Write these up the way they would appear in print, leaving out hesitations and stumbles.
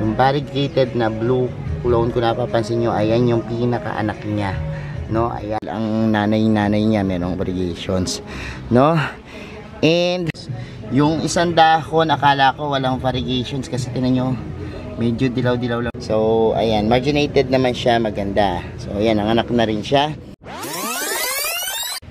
Yung variegated na blue clone, kung napapansin nyo, ayan yung pinaka-anak niya, no? Ayan ang nanay niya, merong varigations, no? And yung isang dahon, akala ko walang variegations kasi tinan nyo, medyo dilaw-dilaw lang. So ayan, marginated naman siya, maganda. So ayan, ang anak na rin siya.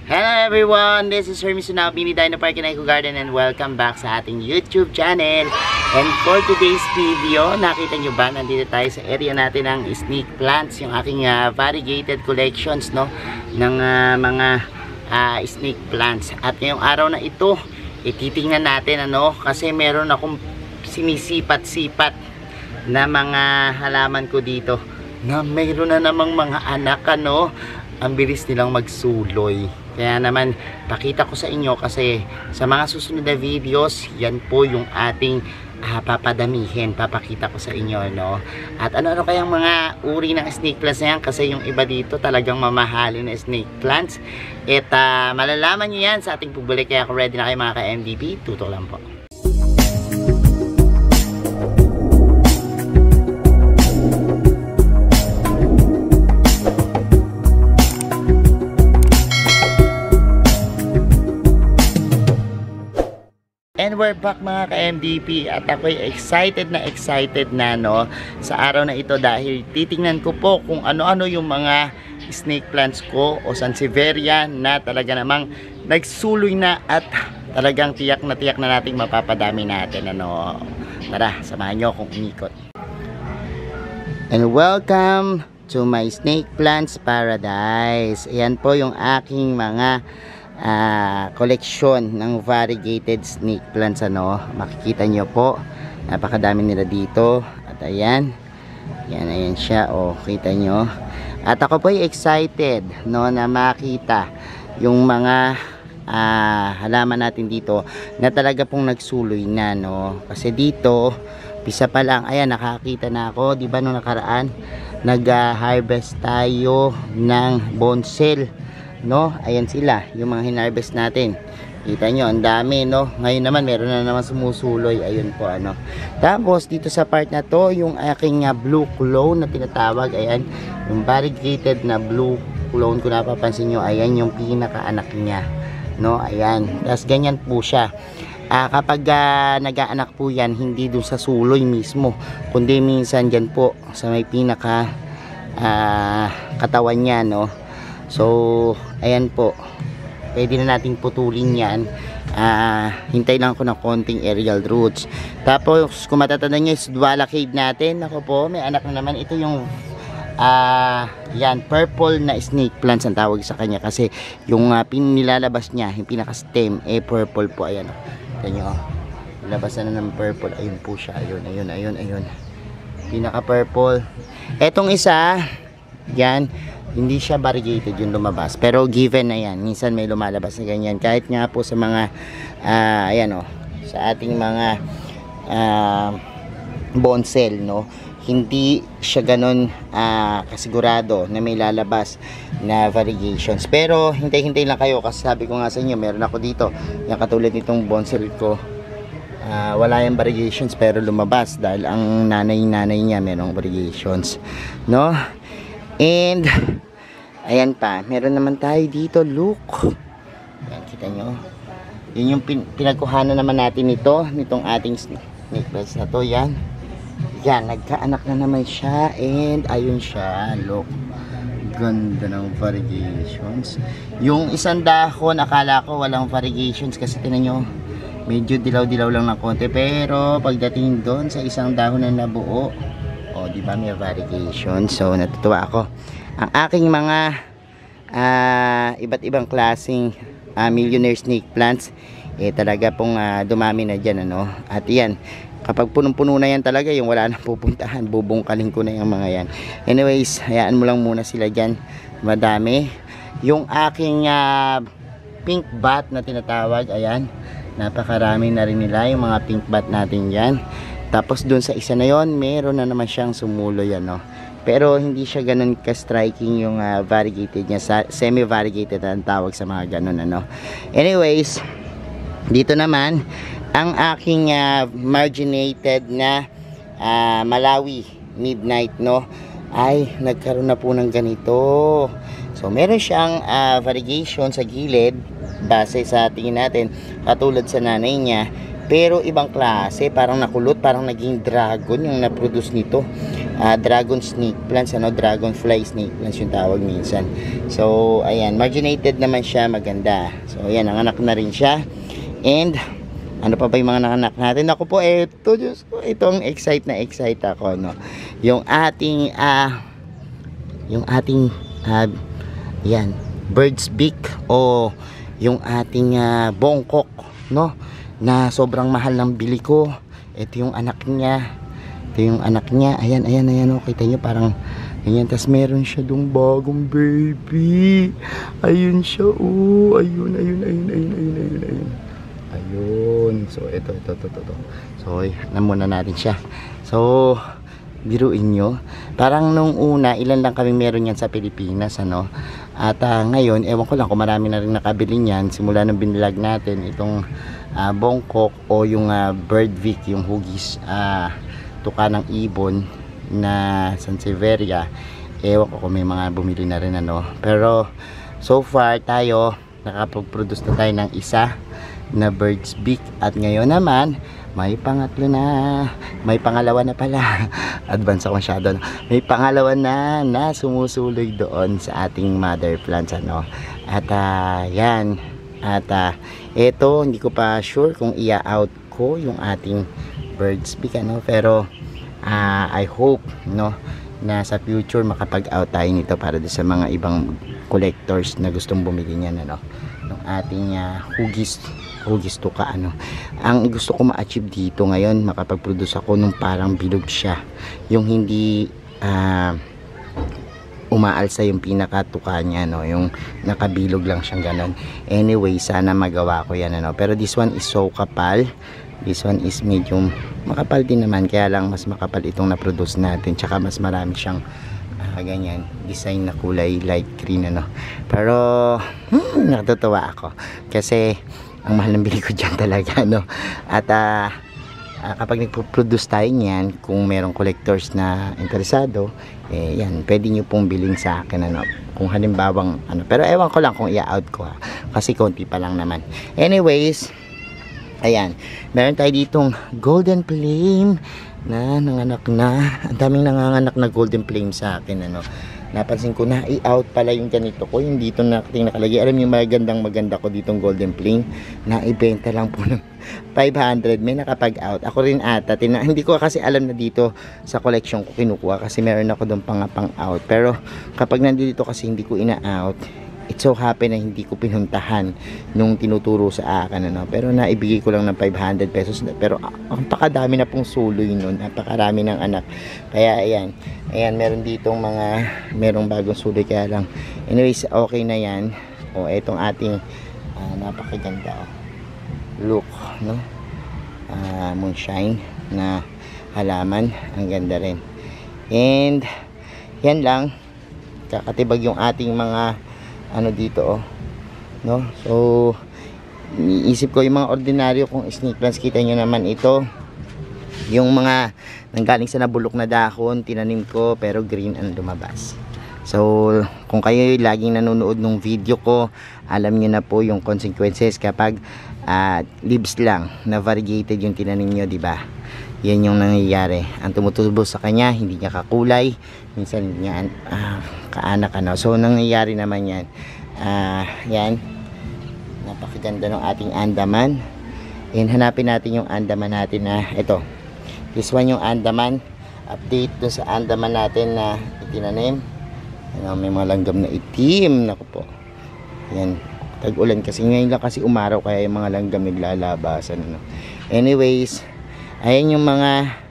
Hello everyone, this is Hermes Sunabi ni Dino Park and Eco Garden, and welcome back sa ating YouTube channel. And for today's video, nakita nyo ba, nandito tayo sa area natin ng snake plants, yung aking variegated collections, no, ng mga snake plants. At ngayong araw na ito, titingnan natin, ano, kasi meron akong sinisipat-sipat na mga halaman ko dito na mayroon na namang mga anak, ano. Ang bilis nilang magsuloy. Kaya naman, pakita ko sa inyo kasi sa mga susunod na videos, yan po yung ating papadamihin. Papakita ko sa inyo, no? At ano-ano kayang mga uri ng snake plants na yan, kasi yung iba dito talagang mamahalin na snake plants. At malalaman nyo yan sa ating public. Kaya kung ready na kayo mga ka-MDP, tutok lang po. And we're back mga ka-MDP, at ako'y excited na, no, sa araw na ito dahil titingnan ko po kung ano-ano yung mga snake plants ko o Sansevieria na talaga namang nagsuloy na at talagang tiyak na nating mapapadami natin, ano. Tara, samahan nyo akong umikot. And welcome to my snake plants paradise. Ayan po yung aking mga koleksyon ng variegated snake plants, ano. Makikita nyo po, napakadami nila dito. At ayan, ayan siya, oh, kita nyo. At ako po ay excited, no, na makita yung mga halaman natin dito na talaga pong nagsuloy na, no. Kasi dito, pisa pa lang, ayan, nakakita na ako, di ba, nung nakaraan nag-harvest tayo ng bonsel, no. Ayan sila, yung mga hinarvest natin. Kita nyo, ang dami, no. Ngayon naman, meron na naman sumusuloy. Ayun po, ano. Tapos, dito sa part na to, yung aking blue clone na tinatawag, ayan, yung variegated na blue clone, kung napapansin nyo, ayan yung pinaka-anak niya, no. Ayan, tapos ganyan po siya. Kapag nag-aanak po yan, hindi dun sa suloy mismo, kundi minsan dyan po, sa may pinaka katawan niya, no. So, ayan po, pwede na nating putulin yan. Hintay lang ako ng konting aerial roots. Tapos, kung matatanda nyo, is Dwala Cave natin. Ako po, may anak na naman. Ito yung yan, purple na snake plants ang tawag sa kanya. Kasi yung nilalabas niya, yung pinaka-stem, purple po. Ayan, ito nyo, nilabasan na ng purple. Ayun po siya, ayun. Pinaka-purple. Etong isa, yan, hindi siya variegated yung lumabas, pero given na yan, minsan may lumalabas na ganyan, kahit nga po sa mga ayan, oh, sa ating mga bonsel, no, hindi siya ganun kasigurado na may lalabas na variegations. Pero hintay-hintay lang kayo, kasi sabi ko nga sa inyo, meron ako dito yung katulad nitong bonsel ko, wala yung variations pero lumabas dahil ang nanay niya merong variations, no. And ayan pa, meron naman tayo dito, look. Ayan, kita nyo. Yun yung pinagkuhanan naman natin nitong ating snake plants na to. Yan, nagkaanak na naman siya. And ayun siya, look. Ganda ng variegations. Yung isang dahon, akala ko walang variegations kasi tinan nyo, medyo dilaw-dilaw lang ng konti. Pero pagdating doon sa isang dahon na nabuo, oh, di ba, may variegation. So natutuwa ako. Ang aking mga iba't ibang klaseng millionaire snake plants, talaga pong dumami na dyan, ano. At yan, kapag punong-puno na yan talaga, yung wala nang pupuntahan, bubungkalin ko na yung mga yan. Anyways, hayaan mo lang muna sila dyan, madami. Yung aking pink bat na tinatawag, ayan, napakarami na rin nila yung mga pink bat natin yan. Tapos dun sa isa na yon, meron na naman siyang sumuloy, ano. Pero hindi siya ganun ka-striking yung variegated niya, semi-variegated ang tawag sa mga ganun, ano. Anyways, dito naman ang aking marginated na Malawi Midnight, no, ay nagkaroon na po ng ganito. So meron siyang variegation sa gilid base sa tingin natin katulad sa nanay niya, pero ibang klase, parang nakulot, parang naging dragon yung na-produce nito. Dragon snake plants, dragonfly snake plants yung tawag minsan. So ayan, marginated naman siya, maganda. So ayan, nanganak na rin siya. And ano pa ba yung mga nanganak natin? Ako po, eto, Diyos ko, itong excite ako, no? Yung ating yan, bird's beak o yung ating bongkok, no, na sobrang mahal ng bili ko. Ito yung anak niya, ayan, oh, kita nyo parang ganyan. Tas meron siya dong bagong baby, ayun siya, oh, ayun. So ito. So namuna natin siya. So biruin nyo, parang nung una ilan lang kami meron yan sa Pilipinas, ano, at ngayon ewan ko lang kung marami na rin nakabili niyan simula nung binilag natin itong bongkok o yung birdvic, yung hugis tuka ng ibon na Sansevieria. Ewan ko kung may mga bumili na rin, ano, pero so far tayo nakapag-produce na tayo ng isa na bird's beak, at ngayon naman may pangatlo na, may pangalawa na pala. Advance ako masyado, no? May pangalawa na sumusuloy doon sa ating mother plants, ano. At yan, at eto, hindi ko pa sure kung i-out ko yung ating bird's beak, ano, pero I hope, no, na sa future makapag-out tayo nito para sa mga ibang collectors na gustong bumili niyan, ano, ng ating hugis tuka, ano. Ang gusto ko ma-achieve dito ngayon, makapag-produce ako nung parang bilog siya, yung hindi umaalsa yung pinakatuka niya, no, yung nakabilog lang siyang ganon. Anyway, sana magawa ko yan, ano. Pero this one is so kapal, this one is medium makapal din naman, kaya lang mas makapal itong na-produce natin, tsaka mas marami siyang ganyan design na kulay light green, ano. Pero natutuwa ako kasi ang mahal ng bili ko dyan talaga, no. At kapag nagpo-produce tayo niyan, kung merong collectors na interesado, yan, pwede nyo pong bilhin sa akin, ano, kung halimbawang ano. Pero ewan ko lang kung i-out ko, kasi konti pa lang naman. Anyways, ayan, meron tayo ditong golden flame na nanganak na. Ang daming nanganganak na golden flame sa akin, ano. Napansin ko na i-out pala yung ganito ko, yung dito nakalagay. Alam yung maganda ko ditong golden flame na ibenta lang po ng 500, may nakapag-out. Ako rin ata, hindi ko kasi alam na dito sa collection ko kinukuha, kasi meron ako doon pang-out. Pero kapag nandito kasi hindi ko ina-out, it so happen na hindi ko pinuntahan nung tinuturo sa akin, ano. Pero naibigay ko lang ng 500 pesos, pero ang pakadami na pong suloy nun, napakarami ng anak. Kaya ayan, meron ditong merong bagong suloy, kaya lang anyways okay na yan. O etong ating napakaganda, look, no, moonshine na halaman, ang ganda rin. And yan lang, kakatibag yung ating mga ano dito, no. So iisip ko yung mga ordinaryo kong snake plants, kita nyo naman ito, yung mga nanggaling sa nabulok na dahon, tinanim ko pero green ang lumabas. So kung kayo laging nanonood ng video ko, alam nyo na po yung consequences kapag leaves lang na variegated yung tinanim nyo, di ba? Yan yung nangyayari. Ang tumutubo sa kanya, hindi niya kakulay, minsan hindi niya kaanak, ano. So nangyayari naman yan. Yan, napakaganda ng ating Andaman. And hanapin natin yung Andaman natin na ito. This one yung Andaman. Update doon sa Andaman natin na itinanim. Ano, may mga langgam na itim. Naku po. Yan, tag-ulan kasi ngayon lang kasi umaraw, kaya yung mga langgam naglalabasan, ano. Anyways, ayan yung mga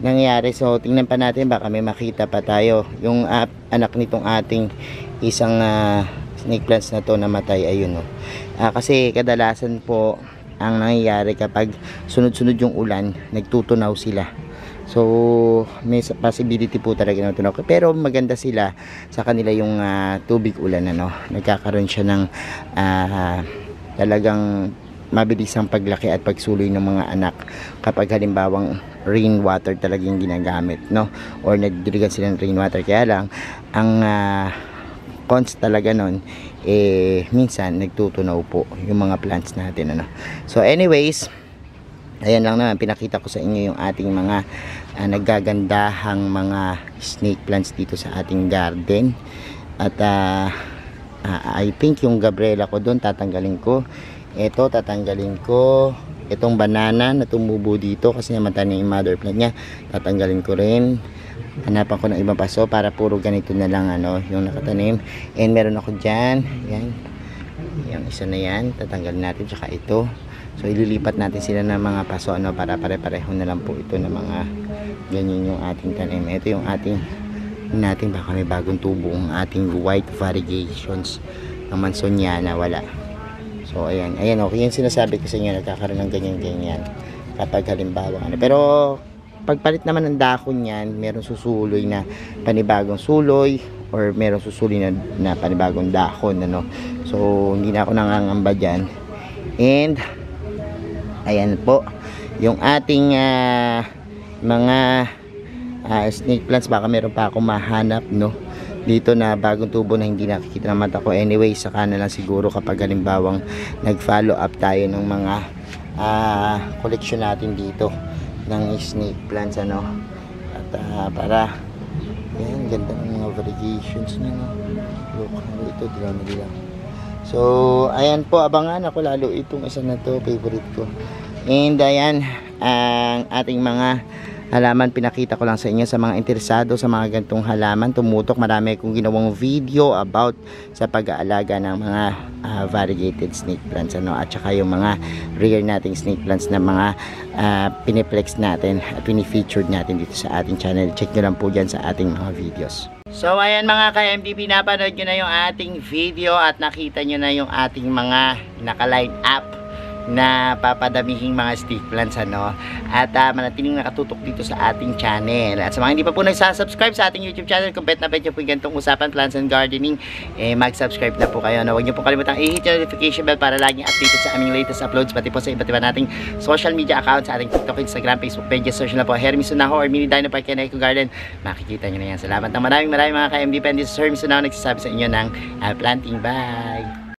nangyari. So tingnan pa natin, baka may makita pa tayo. Yung anak nitong ating isang snake plants na to namatay, ayun, no. Kasi kadalasan po ang nangyayari kapag sunod-sunod yung ulan, nagtutunaw sila. So may possibility po talaga na tunaw, pero maganda sila sa kanila yung tubig ulan, ano. Nagkakaroon siya ng talagang mabilis ang paglaki at pagsuloy ng mga anak kapag halimbawang rainwater talaga yung ginagamit, no? Or nagdirigan sila ng rainwater. Kaya lang ang cons talaga nun, minsan nagtutunaw po yung mga plants natin, ano. So anyways, ayan lang naman, pinakita ko sa inyo yung ating mga naggagandahang mga snake plants dito sa ating garden. At I think yung Gabriela ko doon tatanggalin ko. Ito tatanggalin ko. Itong banana na tumubo dito kasi namatay na yung mother plant niya, tatanggalin ko rin. Hanapan ko ng ibang paso para puro ganito na lang, ano, yung nakatanim. And meron ako dyan, yan, yung isa na yan, tatanggalin natin, tsaka ito. So ililipat natin sila ng mga paso, ano, para pare-pareho na lang po ito ng mga ganyan yung ating tanim. Ito yung ating natin, baka may bagong tubo ang ating white variegations ng Mansoniana, wala. So ayan, okay, yung sinasabi ko sa inyo, nagkakaroon ng ganyan-ganyan kapag halimbawa, ano. Pero pagpalit naman ng dahon yan, meron susuloy na panibagong suloy, or meron susuloy na panibagong dahon, ano. So hindi na ako nangangamba dyan. And ayan po yung ating mga snake plants. Baka meron pa akong mahanap, no, dito na bagong tubo na hindi nakikita ng mata ko. Anyway, saka na lang siguro kapag halimbawang nag-follow up tayo ng mga collection natin dito ng snake plants, ano. At para yan, ganda ng mga variegations niya, no. Look, ito drama nila. So ayan po, abangan ako lalo itong isa na to, favorite ko. And ayan ang ating mga halaman, pinakita ko lang sa inyo. Sa mga interesado sa mga ganitong halaman, tumutok, marami akong ginawang video about sa pag-aalaga ng mga variegated snake plants, ano, at saka yung mga rare nating snake plants na mga piniplex natin at pinifeatured natin dito sa ating channel. Check nyo lang po dyan sa ating mga videos. So ayan mga ka-MDP, napanood nyo na yung ating video at nakita nyo na yung ating mga naka-line up na papadamihing mga snake plants, ano. At manatiling nakatutok dito sa ating channel. At sa mga hindi pa po nagsasubscribe sa ating YouTube channel, kung bet na bet nyo po yung ganitong usapan, plants and gardening, mag-subscribe na po kayo, no? Huwag nyo po kalimutang i-hit yung notification bell para laging updated sa aming latest uploads, pati po sa iba't iba nating social media accounts, sa ating TikTok, Instagram, Facebook pages. Search na po Hermes Sunaho or Mini Dino Park and Eco Garden, makikita nyo na yan. Salamat ng maraming mga ka-MDP, and this is Hermes Sunaho nagsasabi sa inyo ng planting. Bye!